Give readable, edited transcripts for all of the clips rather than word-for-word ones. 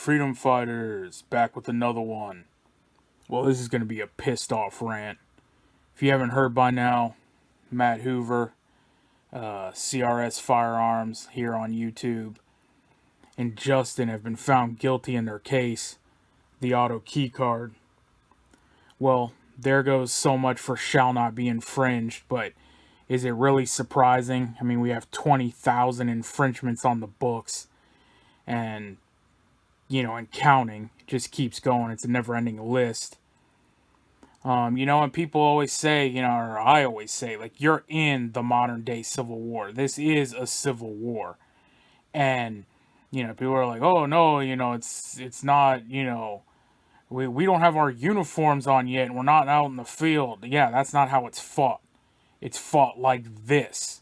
freedom fighters, back with another one. Well, this is going to be a pissed off rant. If you haven't heard by now, Matt Hoover, CRS Firearms here on YouTube, and Justin have been found guilty in their case, the auto key card. Well, there goes so much for shall not be infringed, but is it really surprising? I mean, we have 20,000 infringements on the books, and, and counting. It just keeps going. It's a never-ending list. And people always say, or I always say, like, you're in the modern-day Civil War. This is a civil war. And, people are like, oh, no, it's not, we don't have our uniforms on yet, and we're not out in the field. Yeah, that's not how it's fought. It's fought like this.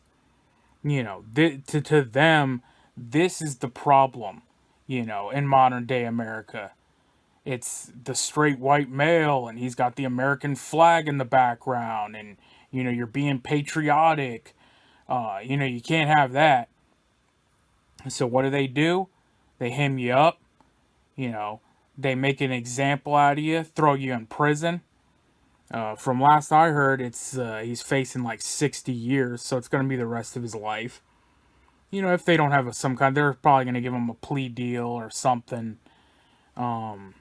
To them, this is the problem, in modern day America. It's the straight white male, and he's got the American flag in the background, and, you're being patriotic. You can't have that. So what do? They hem you up, they make an example out of you, throw you in prison. From last I heard, he's facing like 60 years, so it's going to be the rest of his life. If they don't have some kind, they're probably going to give him a plea deal or something. Who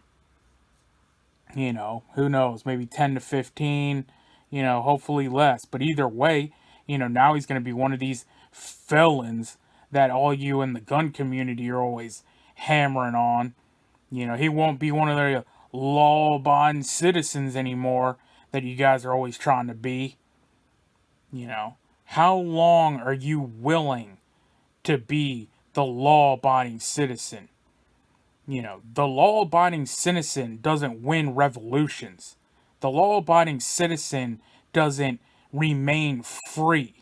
knows? Maybe 10 to 15, hopefully less. But either way, now he's going to be one of these felons that all you in the gun community are always hammering on. He won't be one of the law-abiding citizens anymore that you guys are always trying to be. How long are you willing to be the law-abiding citizen? The law-abiding citizen doesn't win revolutions. The law-abiding citizen doesn't remain free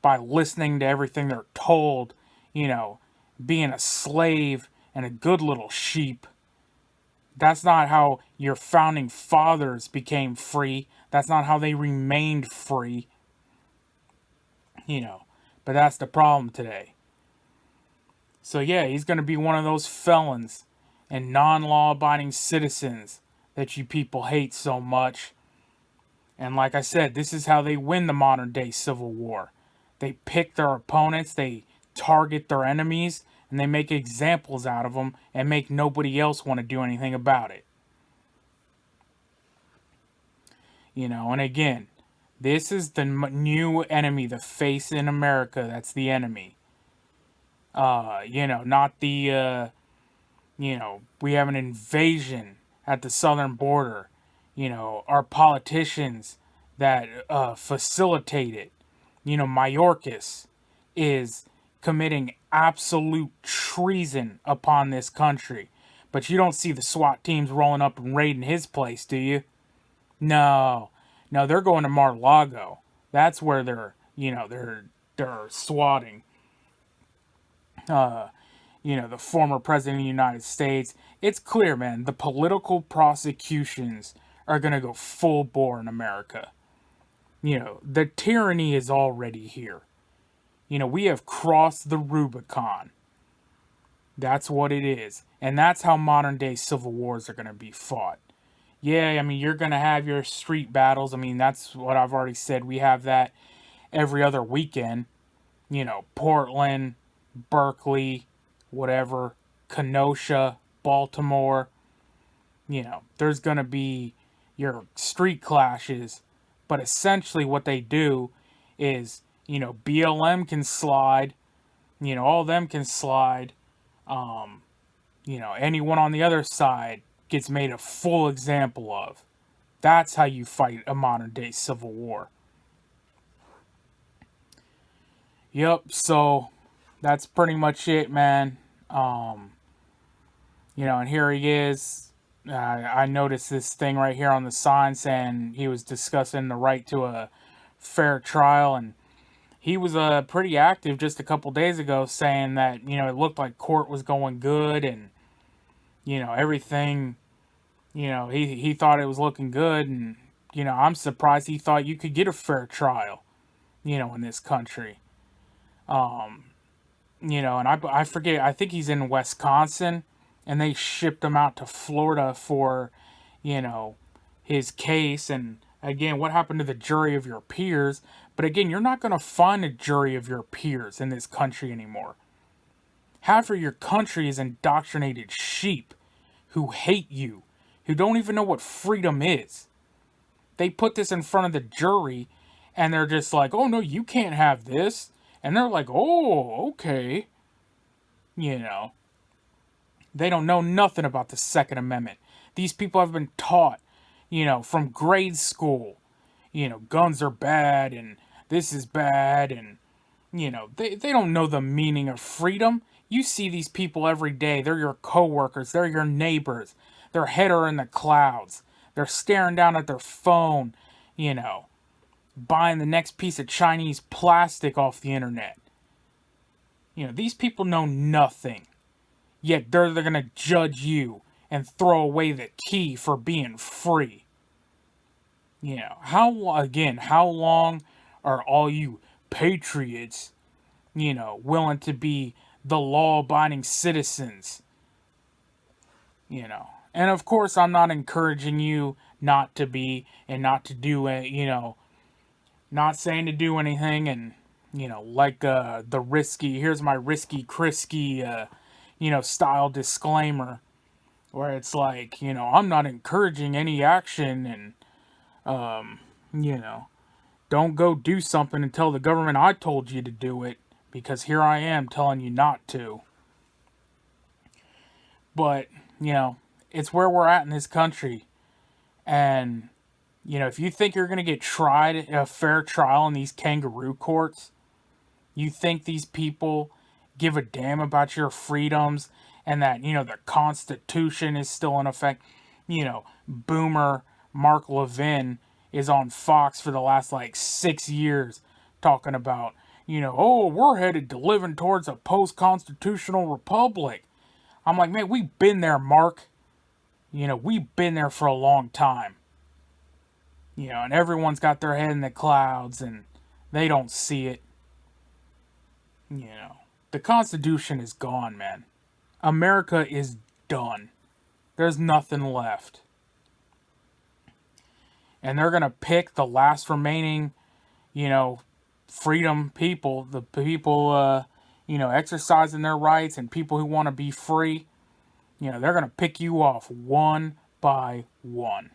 by listening to everything they're told, being a slave and a good little sheep. That's not how your founding fathers became free. That's not how they remained free. But that's the problem today. So yeah, he's going to be one of those felons and non-law-abiding citizens that you people hate so much. And like I said, this is how they win the modern-day Civil War. They pick their opponents, they target their enemies, and they make examples out of them and make nobody else want to do anything about it. And again, this is the new enemy, the face in America that's the enemy. Not the, we have an invasion at the southern border. Our politicians that facilitate it. Mayorkas is committing absolute treason upon this country. But you don't see the SWAT teams rolling up and raiding his place, do you? No, they're going to Mar-a-Lago. That's where they're swatting. The former president of the United States. It's clear, man, the political prosecutions are going to go full bore in America. The tyranny is already here. We have crossed the Rubicon. That's what it is. And that's how modern day civil wars are going to be fought. Yeah, you're going to have your street battles. That's what I've already said. We have that every other weekend. Portland, Berkeley, whatever, Kenosha, Baltimore. There's going to be your street clashes. But essentially what they do is, BLM can slide. All of them can slide. Anyone on the other side gets made a full example of. That's how you fight a modern day civil war. Yep, so that's pretty much it, man. And here he is. I noticed this thing right here on the sign saying he was discussing the right to a fair trial, and he was pretty active just a couple days ago saying that, it looked like court was going good, and, everything, he thought it was looking good, and, I'm surprised he thought you could get a fair trial, in this country. And I forget, I think he's in Wisconsin, and they shipped him out to Florida for, you know, his case. And again, what happened to the jury of your peers? But again, you're not going to find a jury of your peers in this country anymore. Half of your country is indoctrinated sheep who hate you, who don't even know what freedom is. They put this in front of the jury, and they're just like, oh no, you can't have this. And they're like, oh, okay. You know, they don't know nothing about the Second Amendment. These people have been taught, you know, from grade school, you know, guns are bad and this is bad. And, you know, they don't know the meaning of freedom. You see these people every day. They're your coworkers. They're your neighbors. Their head are in the clouds. They're staring down at their phone, you know, buying the next piece of Chinese plastic off the internet. You know, these people know nothing. Yet they're going to judge you and throw away the key for being free. You know, how long are all you patriots, you know, willing to be the law-abiding citizens? You know, and of course I'm not encouraging you not to be and not to do it, you know, not saying to do anything. And, you know, like the risky, here's my risky Krisky, you know, style disclaimer, where it's like, you know, I'm not encouraging any action, and, you know, don't go do something and tell the government I told you to do it, because here I am telling you not to. But, you know, it's where we're at in this country. And, you know, if you think you're going to get tried a fair trial in these kangaroo courts, you think these people give a damn about your freedoms and that, you know, the Constitution is still in effect. You know, boomer Mark Levin is on Fox for the last like 6 years talking about, you know, oh, we're headed to living towards a post-constitutional republic. I'm like, man, we've been there, Mark. You know, we've been there for a long time. You know, and everyone's got their head in the clouds and they don't see it. You know, the Constitution is gone, man. America is done. There's nothing left. And they're going to pick the last remaining, you know, freedom people, the people, you know, exercising their rights and people who want to be free. You know, they're going to pick you off one by one.